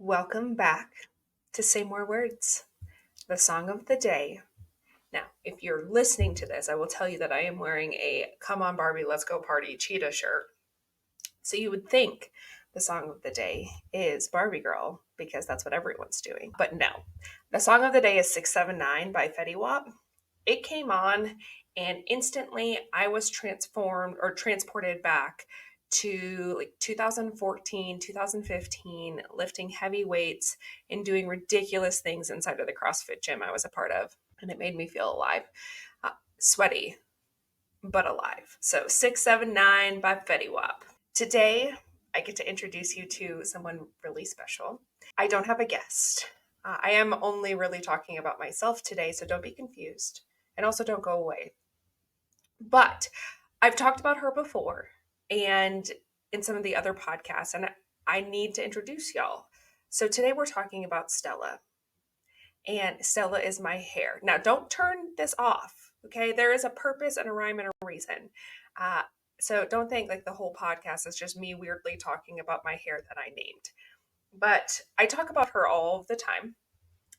Welcome back to Say More Words, the song of the day. Now, if you're listening to this, I will tell you that I am wearing a Come On Barbie, Let's Go Party cheetah shirt. So you would think the song of the day is Barbie Girl because that's what everyone's doing. But no, the song of the day is 679 by Fetty Wap. It came on and instantly I was transported back to like 2014, 2015, lifting heavy weights and doing ridiculous things inside of the CrossFit gym I was a part of. And it made me feel alive, sweaty, but alive. So 679 by Fetty Wap. Today, I get to introduce you to someone really special. I don't have a guest. I am only really talking about myself today, so don't be confused. And also don't go away. But I've talked about her before and in some of the other podcasts, and I need to introduce y'all. So today we're talking about Stella. And Stella is my hair. Now, don't turn this off, okay? There is a purpose and a rhyme and a reason. So don't think like the whole podcast is just me weirdly talking about my hair that I named. But I talk about her all the time.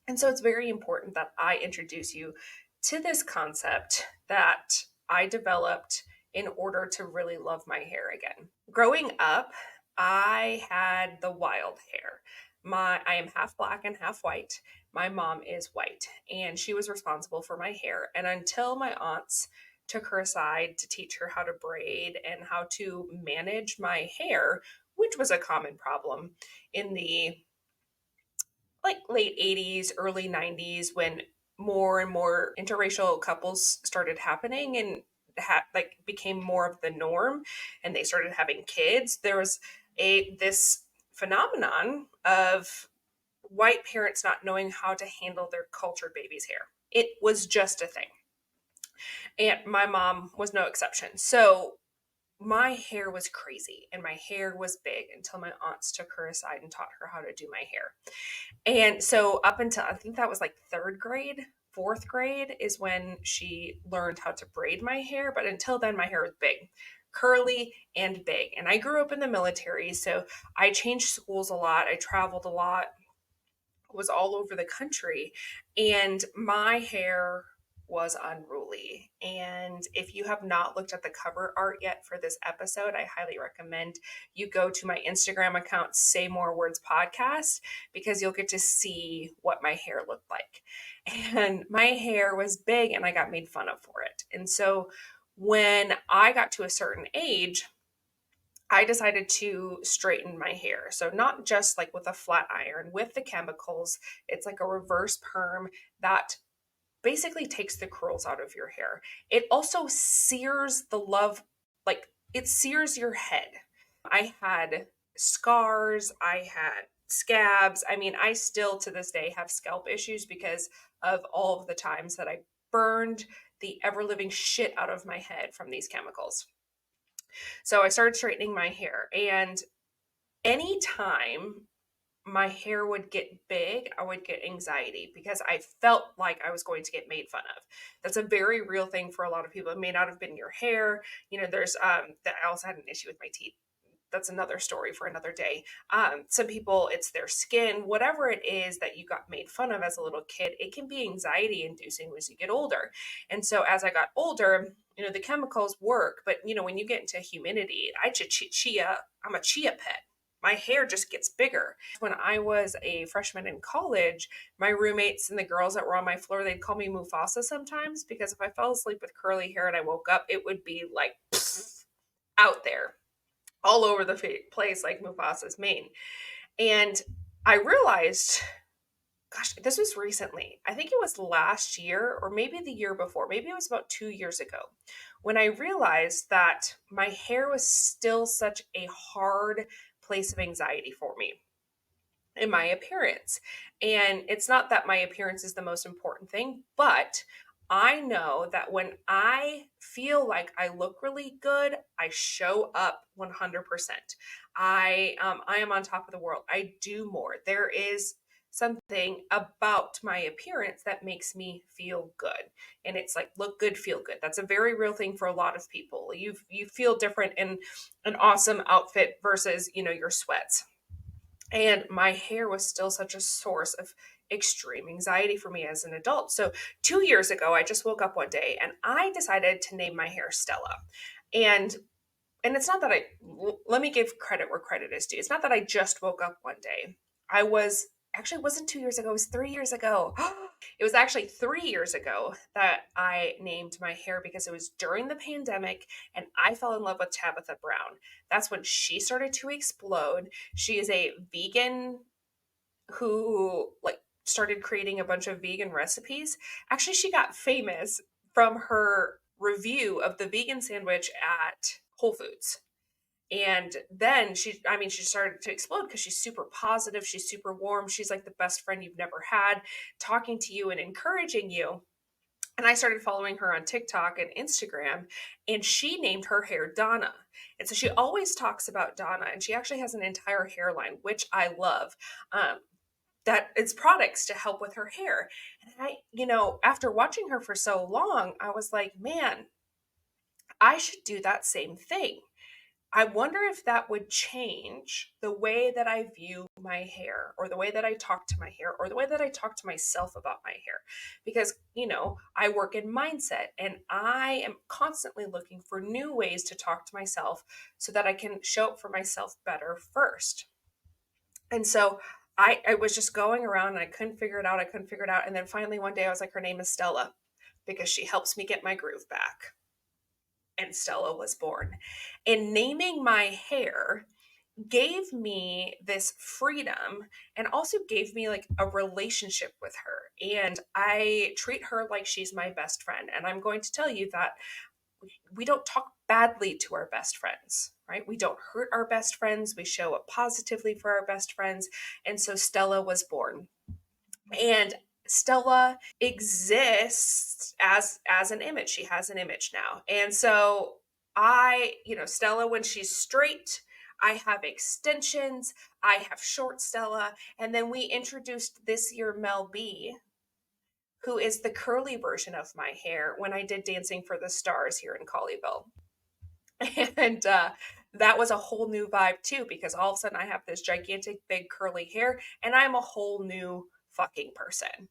And so it's very important that I introduce you to this concept that I developed in order to really love my hair again. Growing up, I had the wild hair. I am half black and half white. My mom is white, and she was responsible for my hair. And until my aunts took her aside to teach her how to braid and how to manage my hair, which was a common problem in the late 80s, early 90s, when more and more interracial couples started happening and became more of the norm and they started having kids. There was this phenomenon of white parents not knowing how to handle their cultured baby's hair. It was just a thing. And my mom was no exception. So my hair was crazy and my hair was big until my aunts took her aside and taught her how to do my hair. And so up until I think that was like third grade, fourth grade is when she learned how to braid my hair. But until then, my hair was big, curly and big. And I grew up in the military, so I changed schools a lot. I traveled a lot, was all over the country, and my hair was unruly. And if you have not looked at the cover art yet for this episode, I highly recommend you go to my Instagram account, Say More Words Podcast, because you'll get to see what my hair looked like. And my hair was big and I got made fun of for it. And so when I got to a certain age, I decided to straighten my hair. So not just like with a flat iron, with the chemicals, it's like a reverse perm that basically takes the curls out of your hair. It also sears it sears your head. I had scars, I had scabs. I mean, I still to this day have scalp issues because of all of the times that I burned the ever living shit out of my head from these chemicals. So I started straightening my hair, and anytime my hair would get big, I would get anxiety because I felt like I was going to get made fun of. That's a very real thing for a lot of people. It may not have been your hair. There's that I also had an issue with my teeth. That's another story for another day. Some people, it's their skin, whatever it is that you got made fun of as a little kid, it can be anxiety inducing as you get older. And so as I got older, the chemicals work, but when you get into humidity, I'm a chia pet. My hair just gets bigger. When I was a freshman in college, my roommates and the girls that were on my floor, they'd call me Mufasa sometimes because if I fell asleep with curly hair and I woke up, it would be like out there all over the place like Mufasa's mane. And I realized, gosh, this was recently. I think it was last year or maybe the year before. Maybe it was about 2 years ago when I realized that my hair was still such a hard place of anxiety for me in my appearance. And it's not that my appearance is the most important thing, but I know that when I feel like I look really good, I show up 100%. I am on top of the world. I do more. There is something about my appearance that makes me feel good. And it's like, look good, feel good. That's a very real thing for a lot of people. You feel different in an awesome outfit versus, your sweats. And my hair was still such a source of extreme anxiety for me as an adult. So 2 years ago, I just woke up one day and I decided to name my hair Stella. And it's not that let me give credit where credit is due. It's not that I just woke up one day. I was actually, it wasn't 2 years ago, it was 3 years ago. It was actually 3 years ago that I named my hair because it was during the pandemic and I fell in love with Tabitha Brown. That's when she started to explode. She is a vegan who like started creating a bunch of vegan recipes. Actually, she got famous from her review of the vegan sandwich at Whole Foods. And then she started to explode because she's super positive. She's super warm. She's like the best friend you've never had, talking to you and encouraging you. And I started following her on TikTok and Instagram, and she named her hair Donna. And so she always talks about Donna, and she actually has an entire hairline, which I love. That it's products to help with her hair. And after watching her for so long, I was like, man, I should do that same thing. I wonder if that would change the way that I view my hair or the way that I talk to my hair or the way that I talk to myself about my hair. Because, I work in mindset and I am constantly looking for new ways to talk to myself so that I can show up for myself better first. And so I was just going around and I couldn't figure it out. And then finally one day I was like, her name is Stella because she helps me get my groove back. And Stella was born. And naming my hair gave me this freedom and also gave me like a relationship with her. And I treat her like she's my best friend. And I'm going to tell you that we don't talk badly to our best friends, right? We don't hurt our best friends. We show up positively for our best friends. And so Stella was born. And Stella exists as an image. She has an image now. And so Stella, when she's straight, I have extensions, I have short Stella, and then we introduced this year Mel B, who is the curly version of my hair when I did Dancing for the Stars here in Colleyville. And that was a whole new vibe too, because all of a sudden I have this gigantic big curly hair and I'm a whole new fucking person.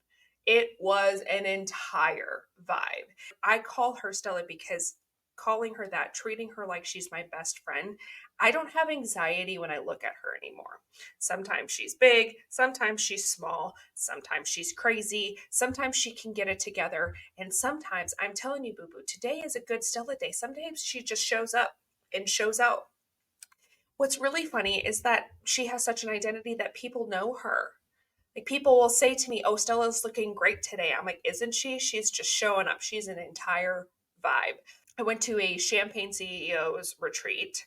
It was an entire vibe. I call her Stella because calling her that, treating her like she's my best friend, I don't have anxiety when I look at her anymore. Sometimes she's big, sometimes she's small, sometimes she's crazy, sometimes she can get it together, and sometimes, I'm telling you, boo boo, today is a good Stella day. Sometimes she just shows up and shows out. What's really funny is that she has such an identity that people know her. Like people will say to me, "Oh, Stella's looking great today." I'm like, "Isn't she? She's just showing up. She's an entire vibe." I went to a Champagne CEO's retreat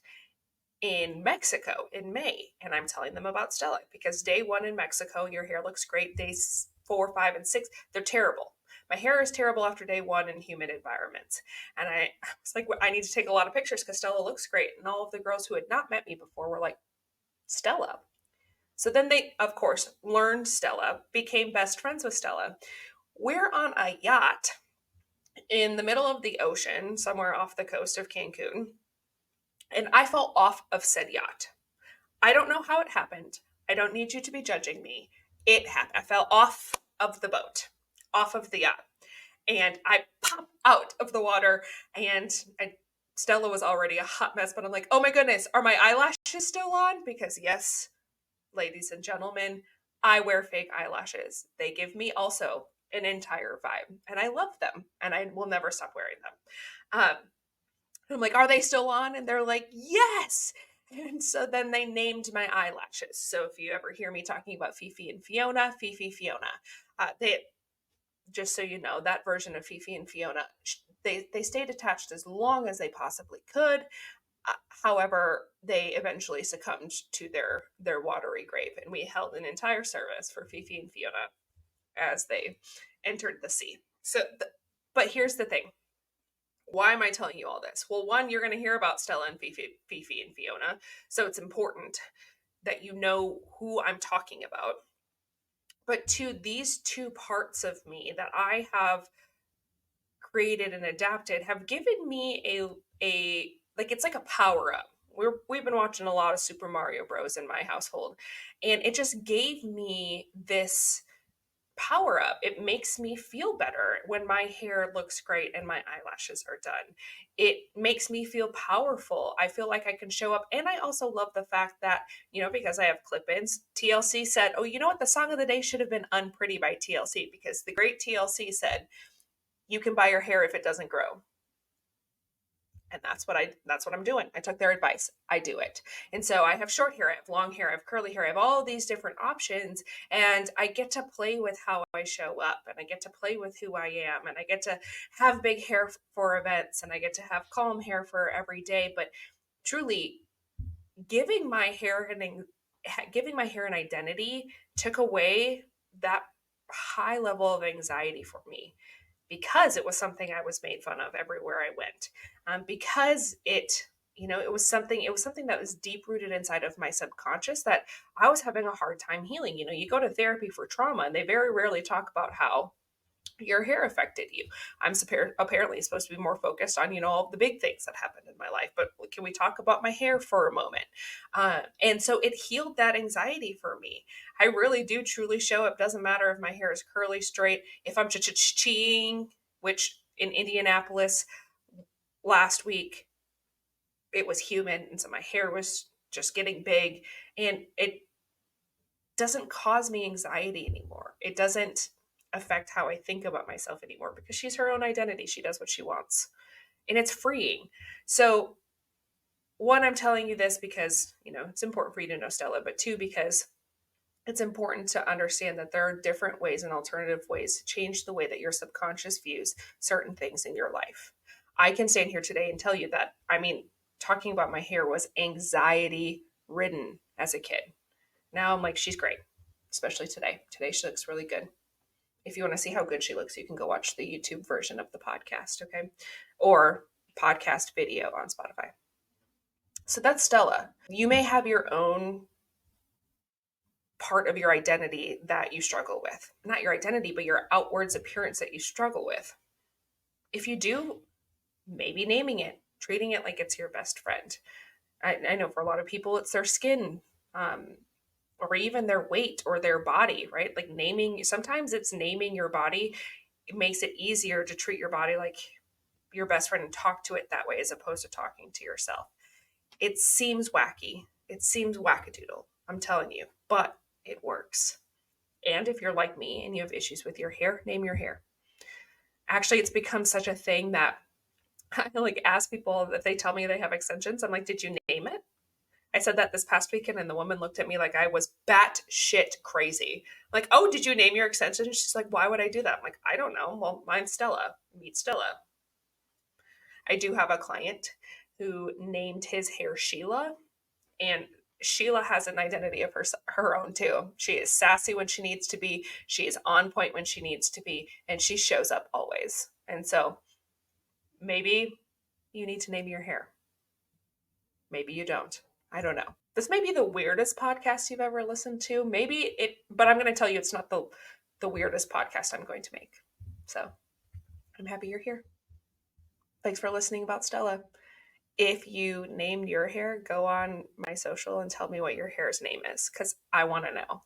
in Mexico in May, and I'm telling them about Stella because day 1 in Mexico, your hair looks great. Days 4, 5, and 6, they're terrible. My hair is terrible after day 1 in humid environments. And I was like, I need to take a lot of pictures because Stella looks great. And all of the girls who had not met me before were like, Stella. So then they, of course, learned Stella, became best friends with Stella. We're on a yacht in the middle of the ocean, somewhere off the coast of Cancun. And I fell off of said yacht. I don't know how it happened. I don't need you to be judging me. It happened. I fell off of the boat, off of the yacht. And I popped out of the water and Stella was already a hot mess, but I'm like, oh my goodness, are my eyelashes still on? Because yes, ladies and gentlemen, I wear fake eyelashes. They give me also an entire vibe and I love them and I will never stop wearing them. I'm like, are they still on? And they're like, yes. And so then they named my eyelashes. So if you ever hear me talking about Fifi and Fiona, they, just so you know, that version of Fifi and Fiona, they stayed attached as long as they possibly could. However, they eventually succumbed to their watery grave, and we held an entire service for Fifi and Fiona as they entered the sea. But here's the thing. Why am I telling you all this? Well, one, you're going to hear about Stella and Fifi and Fiona, so it's important that you know who I'm talking about. But two, these two parts of me that I have created and adapted have given me a like, it's like a power up. we've been watching a lot of Super Mario Bros. In my household, and it just gave me this power up. It makes me feel better when my hair looks great and my eyelashes are done. It makes me feel powerful. I feel like I can show up. And I also love the fact that, because I have clip-ins, TLC said, oh, you know what? The song of the day should have been Unpretty by TLC, because the great TLC said, you can buy your hair if it doesn't grow. And that's what I'm doing. I took their advice. I do it. And so I have short hair, I have long hair, I have curly hair, I have all these different options, and I get to play with how I show up, and I get to play with who I am, and I get to have big hair for events, and I get to have calm hair for every day. But truly, giving my hair an identity took away that high level of anxiety for me, because it was something I was made fun of everywhere I went. Because it was something that was deep rooted inside of my subconscious that I was having a hard time healing. You go to therapy for trauma, and they very rarely talk about how your hair affected you. I'm apparently supposed to be more focused on, all the big things that happened in my life. But can we talk about my hair for a moment? And so it healed that anxiety for me. I really do truly show up. Doesn't matter if my hair is curly, straight, if I'm cheeing, which in Indianapolis last week, it was humid. And so my hair was just getting big, and it doesn't cause me anxiety anymore. It doesn't affect how I think about myself anymore, because she's her own identity. She does what she wants, and it's freeing. So one, I'm telling you this because, it's important for you to know Stella, but two, because it's important to understand that there are different ways and alternative ways to change the way that your subconscious views certain things in your life. I can stand here today and tell you that, talking about my hair was anxiety ridden as a kid. Now I'm like, she's great, especially today. Today she looks really good. If you want to see how good she looks, you can go watch the YouTube version of the podcast, okay? Or podcast video on Spotify. So that's Stella. You may have your own part of your identity that you struggle with. Not your identity, but your outwards appearance that you struggle with. If you do, maybe naming it, treating it like it's your best friend. I know for a lot of people, it's their skin, or even their weight or their body, right? Like sometimes it's naming your body. It makes it easier to treat your body like your best friend and talk to it that way, as opposed to talking to yourself. It seems wacky. It seems wackadoodle. I'm telling you, but it works. And if you're like me and you have issues with your hair, name your hair. Actually, it's become such a thing that I ask people if they tell me they have extensions. I'm like, did you name it? I said that this past weekend, and the woman looked at me like I was batshit crazy. Like, oh, did you name your extension? She's like, why would I do that? I'm like, I don't know. Well, mine's Stella. Meet Stella. I do have a client who named his hair Sheila, and Sheila has an identity of her own too. She is sassy when she needs to be. She is on point when she needs to be, and she shows up always. And so maybe you need to name your hair. Maybe you don't. I don't know. This may be the weirdest podcast you've ever listened to. But I'm going to tell you it's not the weirdest podcast I'm going to make. So I'm happy you're here. Thanks for listening about Stella. If you named your hair, go on my social and tell me what your hair's name is, because I want to know.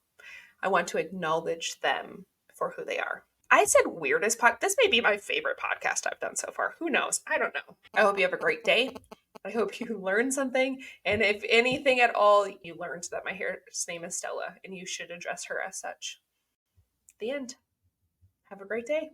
I want to acknowledge them for who they are. I said weirdest this may be my favorite podcast I've done so far. Who knows? I don't know. I hope you have a great day. I hope you learned something. And if anything at all, you learned that my hair's name is Stella and you should address her as such. The end. Have a great day.